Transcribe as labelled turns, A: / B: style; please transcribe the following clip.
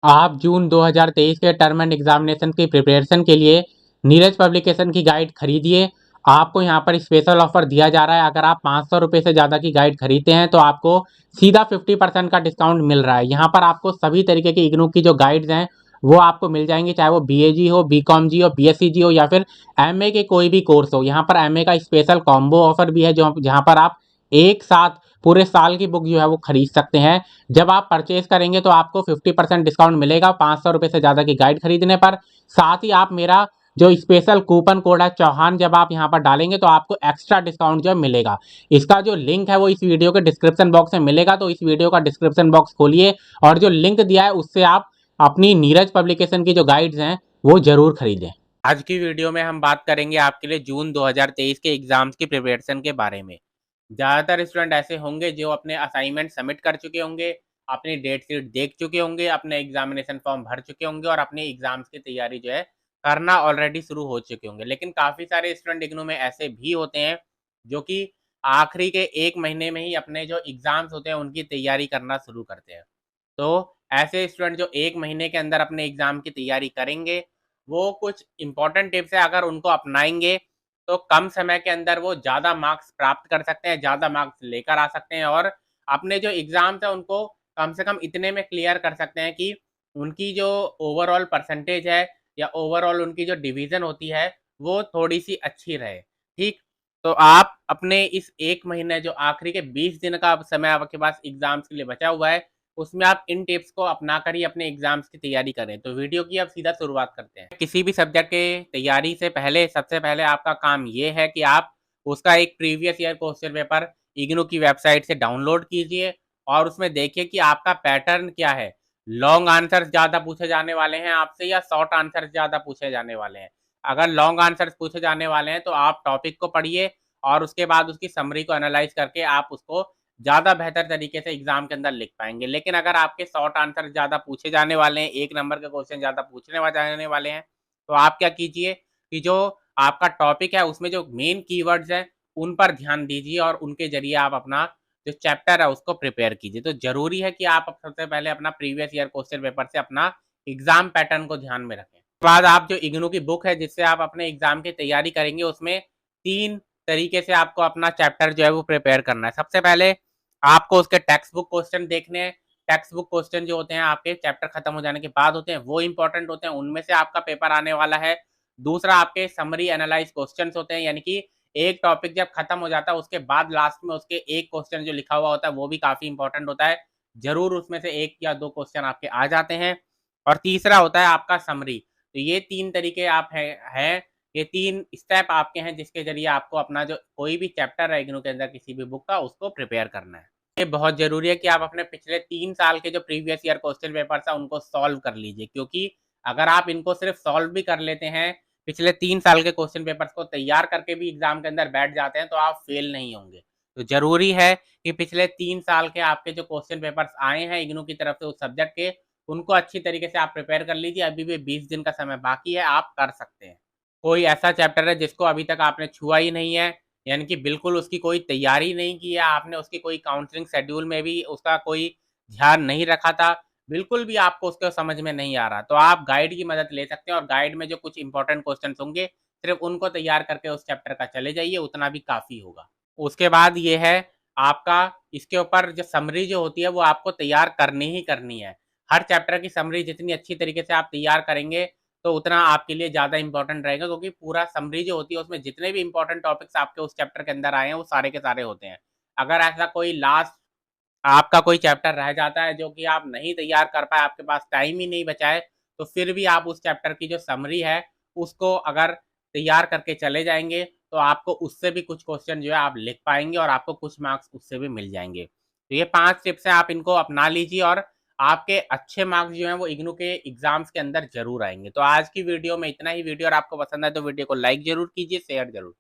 A: आप जून 2023 के term and examination की प्रिपरेशन के लिए नीरज पब्लिकेशन की गाइड खरीदिए। आपको यहाँ पर स्पेशल ऑफर दिया जा रहा है। अगर आप 500 रुपये से ज़्यादा की गाइड खरीदते हैं तो आपको सीधा 50% का डिस्काउंट मिल रहा है। यहाँ पर आपको सभी तरीके की इग्नू की जो गाइड्स हैं वो आपको मिल जाएंगी, चाहे वो बीएजी हो, बीकॉम जी हो, बीएससी जी हो या फिर एमए के कोई भी कोर्स हो। यहाँ पर एमए का स्पेशल कॉम्बो ऑफर भी है जो जहाँ पर आप एक साथ पूरे साल की बुक जो है वो खरीद सकते हैं। जब आप परचेज करेंगे तो आपको 50% डिस्काउंट मिलेगा 500 रुपये से ज़्यादा की गाइड खरीदने पर। साथ ही आप मेरा जो स्पेशल कूपन कोड है चौहान जब आप यहाँ पर डालेंगे तो आपको एक्स्ट्रा डिस्काउंट जो मिलेगा। इसका जो लिंक है वो इस वीडियो के डिस्क्रिप्शन बॉक्स में मिलेगा, तो इस वीडियो का डिस्क्रिप्शन बॉक्स खोलिए और जो लिंक दिया है उससे आप अपनी नीरज पब्लिकेशन की जो गाइड्स हैं वो जरूर खरीदें। आज की वीडियो में हम बात करेंगे आपके लिए जून 2023 के एग्जाम्स की प्रिपरेशन के बारे में। ज़्यादातर स्टूडेंट ऐसे होंगे जो अपने असाइनमेंट सबमिट कर चुके होंगे, अपनी डेट शीट देख चुके होंगे, अपने एग्जामिनेशन फॉर्म भर चुके होंगे और अपने एग्जाम्स की तैयारी जो है करना ऑलरेडी शुरू हो चुके होंगे। लेकिन काफ़ी सारे स्टूडेंट इग्नू में ऐसे भी होते हैं जो कि आखिरी के 1 महीने में ही अपने जो एग्जाम्स होते हैं उनकी तैयारी करना शुरू करते हैं। तो ऐसे स्टूडेंट जो 1 महीने के अंदर अपने एग्जाम की तैयारी करेंगे, वो कुछ इंपॉर्टेंट टिप्स है, अगर उनको अपनाएंगे तो कम समय के अंदर वो ज़्यादा मार्क्स प्राप्त कर सकते हैं, ज़्यादा मार्क्स लेकर आ सकते हैं और अपने जो एग्ज़ाम्स हैं उनको कम से कम इतने में क्लियर कर सकते हैं कि उनकी जो ओवरऑल परसेंटेज है या ओवरऑल उनकी जो डिवीज़न होती है, वो थोड़ी-सी अच्छी रहे। ठीक? तो आप अपने इस 1 महीने जो आखिरी के 20 दिन का समय आपके पास एग्ज़ाम्स के लिए बचा हुआ है, उसमें आप इन टिप्स को अपनाकर ही अपने एग्ज़ाम्स की तैयारी करें। तो वीडियो की अब सीधा शुरुआत करते हैं। किसी भी सब्जेक्ट के तैयारी से पहले सबसे पहले आपका काम ये है कि आप उसका एक previous year question paper IGNOU की वेबसाइट से डाउनलोड कीजिए और उसमें देखिए कि आपका पैटर्न क्या है। लॉन्ग आंसर्स ज़्यादा पूछे जाने वाले हैं आपसे या शॉर्ट आंसर्स ज़्यादा पूछे जाने वाले हैं। अगर लॉन्ग आंसर्स पूछे जाने वाले हैं तो आप टॉपिक को पढ़िए और उसके बाद उसकी समरी को एनालाइज़ करके आप उसको ज़्यादा बेहतर तरीके से एग्ज़ाम के अंदर लिख पाएँगे। लेकिन अगर आपके शॉर्ट आंसर ज़्यादा पूछे जाने वाले हैं, 1 नंबर के क्वेश्चन ज़्यादा पूछने जाने वाले हैं, तो आप क्या कीजिए कि जो आपका टॉपिक है उसमें जो मेन कीवर्ड्स हैं, उन पर ध्यान दीजिए और उनके ज़रिए आप अपना जो चैप्टर है उसको प्रिपेयर कीजिए। तो ज़रूरी है कि आप सबसे पहले अपना प्रीवियस ईयर क्वेश्चन पेपर से अपना एग्ज़ाम पैटर्न को ध्यान में रखें। उसके बाद आप जो इग्नू की बुक है जिससे आप अपने एग्ज़ाम की तैयारी करेंगे, उसमें 3 तरीके से आपको अपना चैप्टर जो है वो प्रिपेयर करना है। सबसे पहले आपको उसके टेक्स्ट बुक क्वेश्चन देखने हैं। टेक्स्ट बुक क्वेश्चन जो होते हैं आपके चैप्टर खत्म हो जाने के बाद होते हैं, वो इंपॉर्टेंट होते हैं, उनमें से आपका पेपर आने वाला है। दूसरा आपके समरी एनालाइज़ क्वेश्चन्स होते हैं, यानी कि एक टॉपिक जब खत्म हो जाता है उसके बाद लास्ट में उसके एक क्वेश्चन जो लिखा हुआ होता है वो भी काफ़ी इंपॉर्टेंट होता है। ज़रूर उसमें से 1 या 2 क्वेश्चन आपके आ जाते हैं। और तीसरा होता है आपका समरी। तो ये 3 तरीके आप हैं, ये 3 स्टेप आपके हैं जिसके ज़रिए आपको अपना जो कोई भी चैप्टर है इग्नू के अंदर किसी भी बुक का उसको प्रिपेयर करना है। ये बहुत ज़रूरी है कि आप अपने पिछले 3 साल के जो प्रीवियस ईयर क्वेश्चन पेपर्स हैं उनको सॉल्व कर लीजिए, क्योंकि अगर आप इनको सिर्फ़ सॉल्व भी कर लेते हैं, पिछले 3 साल के क्वेश्चन पेपर्स को तैयार करके भी एग्ज़ाम के अंदर बैठ जाते हैं, तो आप फ़ेल नहीं होंगे। तो ज़रूरी है कि पिछले 3 साल के आपके जो क्वेश्चन पेपर्स आए हैं इग्नू की तरफ से उस सब्जेक्ट के, उनको अच्छी तरीके से आप प्रिपेयर कर लीजिए। अभी भी 20 दिन का समय बाकी है, आप कर सकते हैं। कोई ऐसा चैप्टर है जिसको अभी तक आपने छुआ ही नहीं है, यानी कि बिल्कुल उसकी कोई तैयारी नहीं की है आपने, उसकी कोई काउंसलिंग शेड्यूल में भी उसका कोई ध्यान नहीं रखा था, बिल्कुल भी आपको उसको समझ में नहीं आ रहा, तो आप गाइड की मदद ले सकते हैं और गाइड में जो कुछ इंपॉर्टेंट क्वेश्चन्स होंगे, सिर्फ़ उनको तैयार करके उस चैप्टर का चले जाइए, उतना भी काफ़ी होगा। उसके बाद ये है आपका इसके ऊपर जो समरी जो होती है वो आपको तैयार करनी ही करनी है। हर चैप्टर की समरी जितनी अच्छी तरीके से आप तैयार करेंगे, तो उतना आपके लिए ज़्यादा इम्पोर्टेंट रहेगा, क्योंकि पूरा समरी जो होती है उसमें जितने भी इम्पोर्टेंट टॉपिक्स आपके उस चैप्टर के अंदर आए हैं वो सारे के सारे होते हैं। अगर ऐसा कोई लास्ट आपका कोई चैप्टर रह जाता है जो कि आप नहीं तैयार कर पाए, आपके पास टाइम ही नहीं बचा है, तो फिर भी आप उस चैप्टर की जो समरी है उसको अगर तैयार करके चले जाएँगे, तो आपको उससे भी कुछ क्वेश्चन जो है आप लिख पाएँगे और आपको कुछ मार्क्स उससे भी मिल जाएँगे। तो ये 5 टिप्स हैं, आप इनको अपना लीजिए और आपके अच्छे मार्क्स जो हैं वो इग्नू के एग्ज़ाम्स के अंदर ज़रूर आएँगे। तो आज की वीडियो में इतना ही। वीडियो अगर आपको पसंद आए तो वीडियो को लाइक ज़रूर कीजिए, शेयर ज़रूर